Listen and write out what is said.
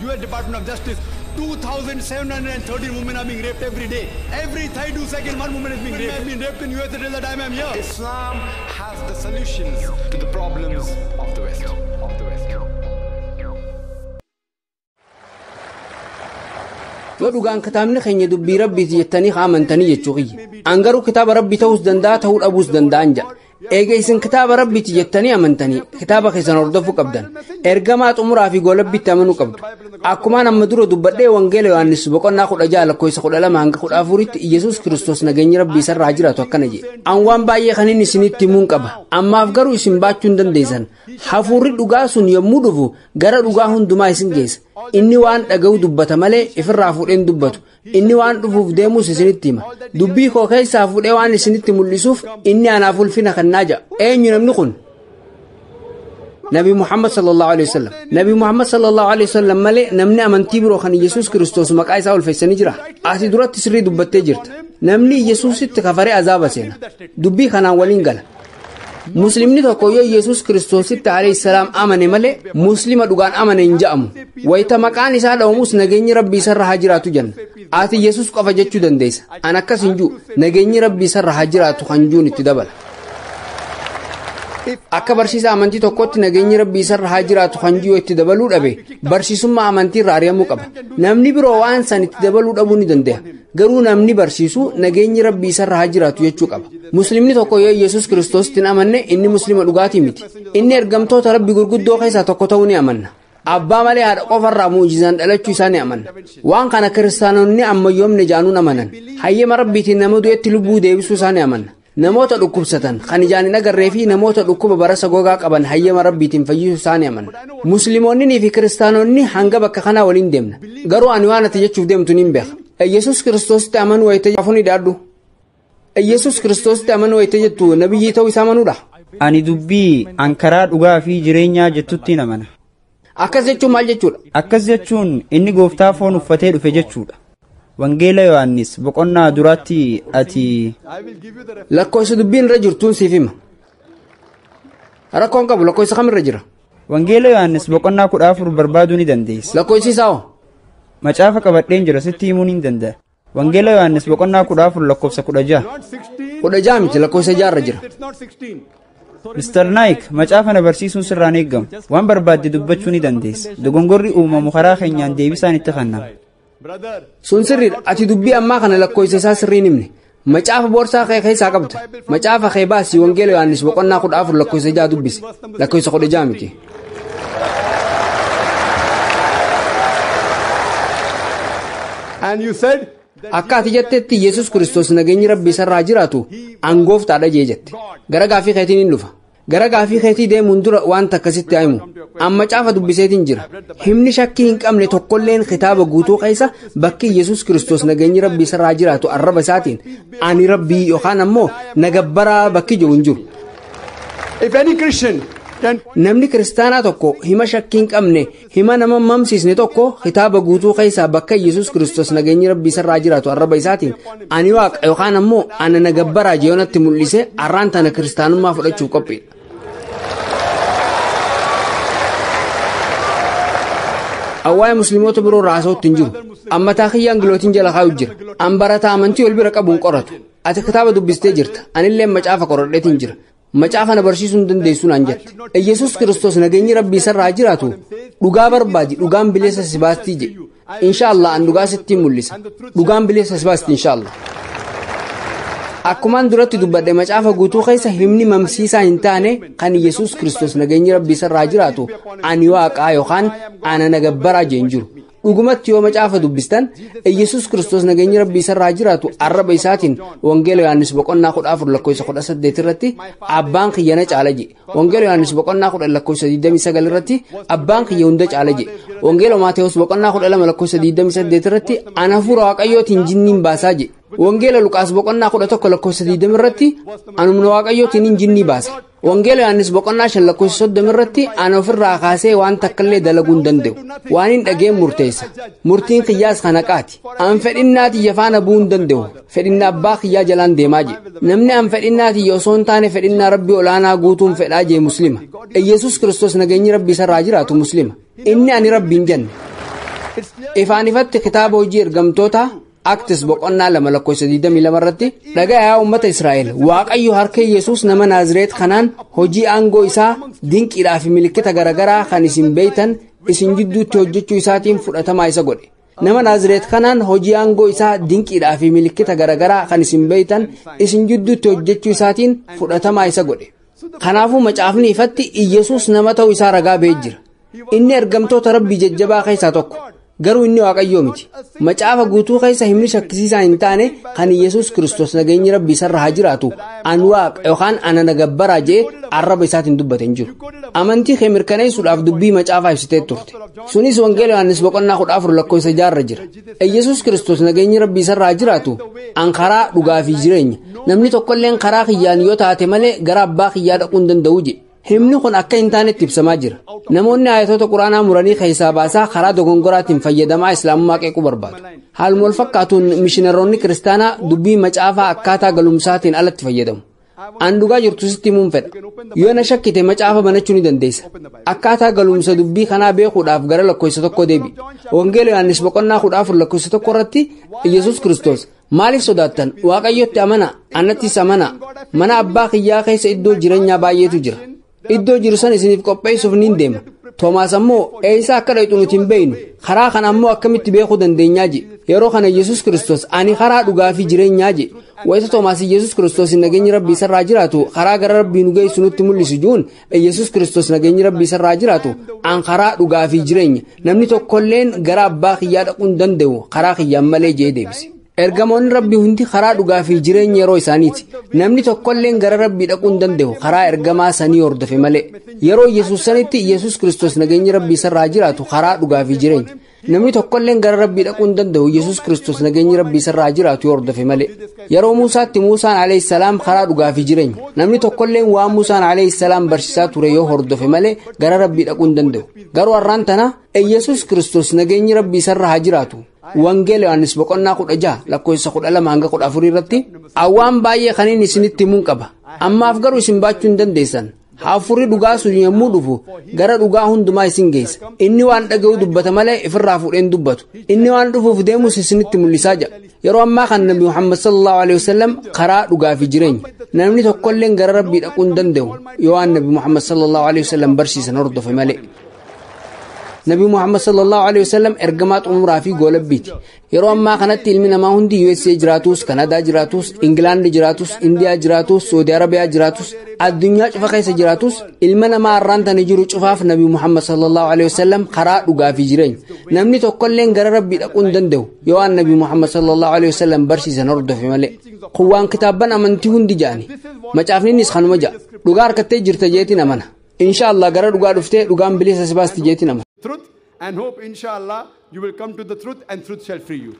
US Department of Justice, 2,713 women are being raped every day. Every 32 seconds, one woman is being raped. I've been raped in US until the time I'm here. Islam has the solutions to the problems of the West. Yoo dhugaan kitaabni keenya dubbii rabbiiti jettanii amantanii jechuudha. Angaruu kitaaba rabbii ta'uus danda'a ta'uu dhabuus danda'an jedha. Eega isin kitaaba rabbiiti jettanii amantanii kitaaba keessan hordofuu qabdan. Ergamaa xumuraa fi goolabbiitti amanuu qabdu. Akkuma amma dura dubbadhee wangeela Yohaannis boqonnaa 16 lakkoofsa 12 hanga 14tti Yesuus Kiristoos nageenyi rabbii isarraa jiraatu akkana jedhe. An waan baay'ee kan inni isinitti himuun qaba. Ammaaf garuu isin baachuu hin dandeessan. Hafuurri dhugaa sun yommuu dhufu gara dhugaa hundumaa isin geessa. Inni waan dhaga'u dubbata malee ifirraa fuudheen dubbatu. Inni waan dhufuuf deemus isinitti hima. Dubbii koo keessaa fuudhee waan isinitti mul'isuuf inni anaaf ulfina kennaa jira. Eenyu namni kun? Nabi Muhammad sallallahu alaihi wasallam. Nabi Muhammad sallallahu alaihi wasallam malee namni amantii biroo kan Yesuus Kiristoos maqaa isaa ulfeessanii jira. Ati duratti sirrii dubbattee jirta. Namni Yesuusitti kafaree azaaba seena. Dubbii kanaan waliin gala. Muslimni tokko yoo Yesuus Kiristoositti alayhi salaam amane malee muslima dhugaan amane hin ja'amu. Wayita maqaan isaa dha'amus nageenyi rabbii isarra haa jiraatu jenna. Ati Yesuus qofa jechuu dandeessa. An akkas hin jiru nageenyi rabbii isarra haa jiraatu kan juun itti dabala. Akka barsiisa amantii tokkotti nageenyi rabbii isarra haa jiraatu kan jiru itti dabaluu dhabe barsiisummaa amantii irraa ari'amuu qaba. Namni biroo waan san itti dabaluu dhabuu ni danda'a. Garuu namni barsiisu nageenyi rabbii isarra haa jiraatu jechuu qaba. Muslimni tokko yoo Yesuus Kiristoositti hin amanne inni muslima dhugaatii miti. Inni ergamtoota rabbii gurguddoo keessaa tokko ta'uu ni amanna. Abbaa malee haadha qofarraa muujizaan dhalachuu isaa ni amanna. Waan kana kiristaanonni ammayyoomne jaanuun amanan. Hayyama rabbiitiin nama du'etti lubbuu deebisuu isaa ni amanna. Namoota dhukkubsatan kan ijaan hin agarree fi namoota dhukkuba barasa gogaa qaban hayyama rabbiitiin fayyisuu isaa ni amanna. Musliimoonni fi kiristaanonni hanga bakka kanaa waliin deemna. Garuu ani waan ati jechuuf deemtu ni beeka. Yesuus Kiristoositti amanuu wayita afuni daadhu. Yesuus Kiristoositti amanuu wayita jettu nabiyyii ta'uu isaa amanuudha. Ani dubbii ankaraa dhugaa fi jireenyaa jettutti namana. Akkas jechuun maal jechuudha? Akkas jechuun inni gooftaa foon uffatee dhufe jechuudha. Wangeela Yohaannis boqonnaa duraatti ati lakkoofsa dubbiin irra jirtuun siif hima. Rakkoon qabu lakkoofsa kamirra jira? Wangeela Yohaannis boqonnaa 14 barbaaduu ni dandeessa. Lakkoofsi isaa hoo? Macaafa qabadheen jira sitti himuu ni danda'a. Wangeela Yohaannis boqonnaa 14 lakkoofsa 16. 16 miti lakkoofsa 6 irra jira. Mr. Naik macaafa na barsiisuun sirraan eegamu. Waan barbaadde dubbachuu ni dandeessa. Dogongorri uumamu karaa keenyaan deebisaan itti kennama. Sun sirriidha. Ati dubbii ammaa kana lakkoofsa isaa sirriin himne. Macaafa boorsaa kee keessaa qabda. Macaafa kee baasii wangeela Yohaannis boqonnaa 14 lakkoofsa 6 dubbisi. Lakkoofsa 16 miti. And you said akka ati jettetti Yesuus Kiristoos nageenyi rabbii isarraa jiraatu angooftaadha jee jette. Gara gaafii keetiin hin dhufa. Gara gaafii keetii deemuun dura wanta akkasitti himu. Amma caafa dubbiseetiin jira. Himni shakkii hin qabne tokkolleen kitaaba guutuu keessa bakki Yesuus Kiristoos nageenyi rabbii isarraa jiraatu arraba isaatiin ani rabbii yookaan ammoo nagabbaraa bakki jiru hin jiru. If any Christian namni kiristaanaa tokko hima shakkii hin qabne hima nama mamsiisne tokko kitaaba guutuu keessaa bakka Yesuus Kiristoos nageenyi rabbii isarraa jiraatu arraba isaatiin ani waaqa yookaan ammoo ana nagabbaraa jeeyoonatti mul'ise arraan tana kiristaanummaa fudhachuuf qophiidha. Awwaa'ee musliimoota biroo raasootti hin jiru. Amma taakiyyee angilootiin jala kaa'u jira. Ambarataa amantii wal bira qabuun qoratu. Ati kitaaba dubbistee jirta. Anillee macaafa qoradheetiin jira. Macaafa na barsiisuu hin dandeessu naan jette. Yesuus Kiristoos nageenyi rabbii isarraa jiraatu dhugaa barbaadi dhugaan bilisa si baastii jedhe. Inshaallah an dhugaa sitti mul'isa. Dhugaan bilisa si baasti inshaallah. Akkumaan duratti dubbadhe macaafa guutuu keessa himni mamsiisaa hin taane kan Yesuus Kiristoos nageenyi rabbii isarraa jiraatu ani waaqaa yookaan ana nagabbaraa jeen jiru. Dhugumatti yoo macaafa dubbistan Yesuus Kiristoos nageenyi rabbii isarraa jiraatu arraba isaatiin wangeela Yohaannis boqonnaa 14 lakkoofsa 18 irratti abbaan kiyya na caala jedhe. Wangeela Yohaannis boqonnaa 10 lakkoofsa 29 irratti abbaan kiyya hunda caala jedhe. Wangeela Maatewos boqonnaa 12 lakkoofsa 28 irratti ana hafuura waaqayyootiin jinniin baasaa jedhe. Wangeela Luqaas boqonnaa 11 lakkoofsa 20 irratti anumna waaqayyootiin jinnii baasa. Wangeela Yohaannis boqonnaa 5 lakkoofsa 30 irratti ana ofirraa kaasee waan takkallee dalaguu hin danda'u. Waan hin dhageen murteessa. Murtiin kiyyaas kana qaati. An fedhinnaati yafaana bu'uu hin danda'u. Fedhinna abbaa kiyyaa jalaan deemaa jee. Namni an fedhinnaati osoo hin taane fedhinnaa rabbii olaanaa guutuun fedhaa jee muslima. Yesuus Kiristoos nageenyi rabbii isarraa jiraatu muslima. Inni ani rabbiin jenne. ifaan ifatti kitaaba hojii ergamtoota Acts boqonnaa 2:22 irratti dhagayaa uummata Israa'el Waaqayyo harka Yesuus nama Naazreet kanaan hojii aangoo isaa dinqiidhaa fi milikkita garagaraa kan isin beeytan isin jidduutti hojjechuu isaatiin fudhatamaa isa godhe. Nama Naazreet kanaan hojii aangoo isaa dinqiidhaa fi milikkita garagaraa kan isin beeytan isin jidduutti hojjechuu isaatiin fudhatamaa isa godhe. Kanaafuu macaafni ifatti Yesuus nama ta'uu isaa ragaa ba'ee jira. Inni ergamtoota Rabbii jajjabaa keessaa tokko. Garuu inni Waaqayyoo miti. Macaafa guutuu keessa himni shakkisiisaa hin taane kan Yesuus Kiristoos nageenyi Rabbii isarra haa jiraatu an Waaqa yookaan ana nagabbaraa jee arraba isaatiin dubbate hin jiru. Amantii kee mirkaneessuudhaaf dubbii macaafaa ibsitee turte. Sunis wangeela Yohaannis boqonnaa 14:6 irra jira. Yesuus Kiristoos nageenyi Rabbii isarra haa jiraatu an karaa dhugaa fi jireenya. Namni tokkolleen karaa kiyyaan yoo taate malee gara abbaa kiyyaa dhaquu hin danda'u jedhe. Himni kun akka hin taanetti ibsamaa jira. Namoonni ayatoota quraanaa muranii keessaa baasaa karaa dogongoraatiin fayyadamaa islaamummaa qeequu barbaadu. Haaluma wal fakkaatuun mishiinaroonni kiristaanaa dubbii macaafaa akkaataa galumsaatiin alatti fayyadamu. An dhugaa jirtu sitti himuun fedha. Yoo na shakkite macaafa banachuu ni dandeessa. Akkaataa galumsa dubbii kanaa beekuudhaaf gara lakkoofsa tokko deebi. Wangeela Yohaannis boqonnaa 14:1 irratti Yesuus Kiristoos maaliif sodaattan Waaqayyotti amanaa anattis amanaa mana abbaa kiyyaa keessa iddoo jireenyaa baay'eetu jira. Iddoo jiru san isiniif qopheessuuf niin deema. Toomaas ammoo eessa akka dhaqxu nuti hin beeknu. Karaa kana ammoo akkamitti beekuu dandeenyaa jedhe. Yeroo kana Yesuus Kiristoos ani karaa dhugaa fi jireenyaa jedhe. Wayita Toomaas Yesuus Kiristoos nageenyi Rabbii isarraa jiraatu karaa gara Rabbii nu geessu nutti mul'isu juun Yesuus Kiristoos nageenyi Rabbii isarraa jiraatu an karaa dhugaa fi jireenya namni tokkolleen gara abbaa kiyyaa dhaquu hin danda'u karaa kiyyaan malee jee deebise. Ergamoonni Rabbii hundi karaa dhugaa fi jireenya yeroo isaaniiti. Namni tokkolleen gara Rabbii dhaquu hin danda'u karaa ergamaa sanii hordofe malee. Yeroo Yesuus sanitti Yesuus Kiristoos nageenyi Rabbii isarraa jiraatu karaa dhugaa fi jireenya. Namni tokkolleen gara Rabbii dhaquu hin danda'u Yesuus Kiristoos nageenyi Rabbii isarraa jiraatu hordofe malee. Yeroo Muusaatti Muusaan alayhi salaam karaa dhugaa fi jireenya. Namni tokkolleen waan Muusaan alayhi salaam barsiisaa ture yoo hordofe malee gara Rabbii dhaquu hin danda'u. Garuu har'aan tana Yesuus Kiristoos nageenyi Rabbii isarraa jiraatu. Wangeela Yohaannis boqonnaa 16 lakkoofsa 12-14 irratti awwaan baay'ee kaniin isinitti himuun qaba. Ammaaf garuu isin baachuu hin dandeessan. Hafuurri dhugaa sun yommuu dhufu gara dhugaa hundumaa isin geessa. Inni waan dhaga'u dubbata malee ifirraa fuudheen dubbatu. Inni waan dhufuuf deemus isinitti mul'isaa jira. Yeroo ammaa kan Nabi Muhammad sallallahu alaihi wasallam karaa dhugaa fi jireenya. Namni tokkolleen gara Rabbii dhaquu hin danda'u yoo waan Nabi Muhammad sallallahu alaihi wasallam barsiisan hordofe malee. Nabi Muhammad sallallahu alaihi wasallam ergamaa xumuraa fi goolabbiiti. Yeroo ammaa kanatti ilmi namaa hundi USA jiraatus, Kanadaa jiraatus, Ingilaand jiraatus, Indiyaa jiraatus, Saudi Arabiyaa jiraatus, addunyaa cufa keessa jiraatus ilma namaa har'aan tani jiru cufaaf Nabi Muhammad sallallahu alaihi wasallam karaa dhugaa fi jireenya. Namni tokkolleen gara Rabbii dhaquu hin danda'u yoo waan Nabi Muhammad sallallahu alaihi wasallam barsiisan hordofe malee. Kuwaan kitaaban amantii hundi jaani. Macaafninis kanuma ja'a. Dhugaa harkattee jirta jeetiin amana. Inshallah gara dhugaa dhuftee dhugaan bilisa sibaasti jeetiin amana. Truth and hope, inshallah, you will come to the truth and truth shall free you.